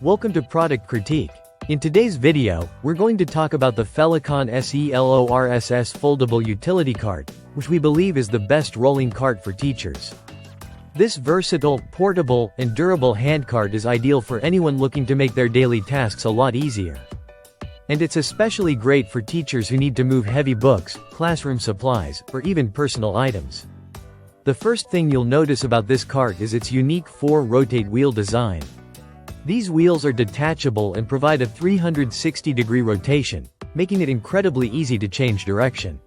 Welcome to Product Critique. In today's video, we're going to talk about the FELICON SELORSS Foldable Utility Cart, which we believe is the best rolling cart for teachers. This versatile, portable, and durable handcart is ideal for anyone looking to make their daily tasks a lot easier. And it's especially great for teachers who need to move heavy books, classroom supplies, or even personal items. The first thing you'll notice about this cart is its unique 4-rotate wheel design. These wheels are detachable and provide a 360-degree rotation, making it incredibly easy to change direction.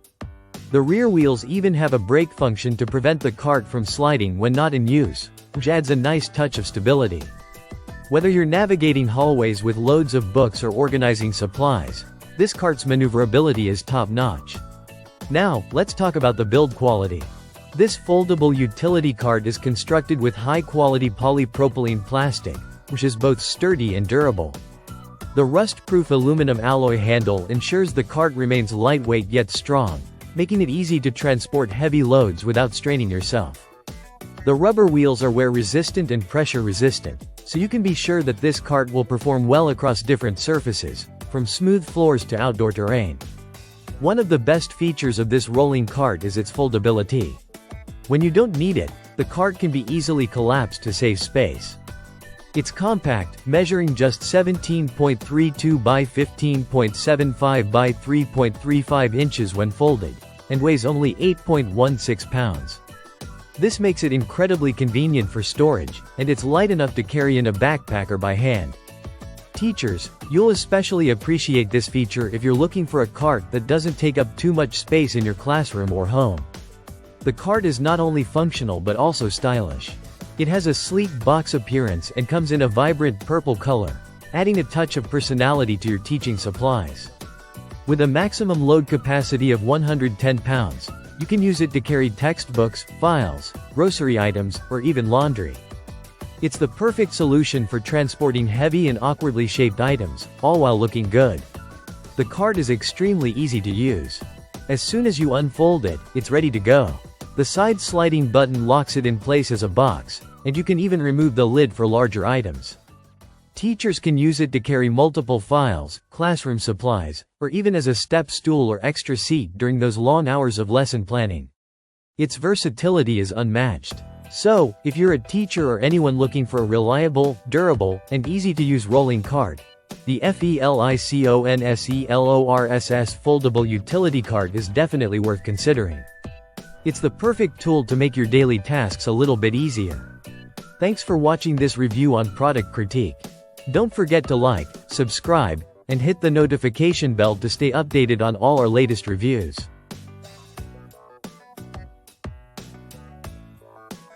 The rear wheels even have a brake function to prevent the cart from sliding when not in use, which adds a nice touch of stability. Whether you're navigating hallways with loads of books or organizing supplies, this cart's maneuverability is top-notch. Now, let's talk about the build quality. This foldable utility cart is constructed with high-quality polypropylene plastic, which is both sturdy and durable. The rust-proof aluminum alloy handle ensures the cart remains lightweight yet strong, making it easy to transport heavy loads without straining yourself. The rubber wheels are wear-resistant and pressure-resistant, so you can be sure that this cart will perform well across different surfaces, from smooth floors to outdoor terrain. One of the best features of this rolling cart is its foldability. When you don't need it, the cart can be easily collapsed to save space. It's compact, measuring just 17.32 by 15.75 by 3.35 inches when folded, and weighs only 8.16 pounds. This makes it incredibly convenient for storage, and it's light enough to carry in a backpack or by hand. Teachers, you'll especially appreciate this feature if you're looking for a cart that doesn't take up too much space in your classroom or home. The cart is not only functional but also stylish. It has a sleek box appearance and comes in a vibrant purple color, adding a touch of personality to your teaching supplies. With a maximum load capacity of 110 pounds, you can use it to carry textbooks, files, grocery items, or even laundry. It's the perfect solution for transporting heavy and awkwardly shaped items, all while looking good. The cart is extremely easy to use. As soon as you unfold it, it's ready to go. The side sliding button locks it in place as a box, and you can even remove the lid for larger items. Teachers can use it to carry multiple files, classroom supplies, or even as a step stool or extra seat during those long hours of lesson planning. Its versatility is unmatched. So, if you're a teacher or anyone looking for a reliable, durable, and easy-to-use rolling cart, the FELICON SELORSS Foldable Utility Cart is definitely worth considering. It's the perfect tool to make your daily tasks a little bit easier. Thanks for watching this review on Product Critique. Don't forget to like, subscribe, and hit the notification bell to stay updated on all our latest reviews.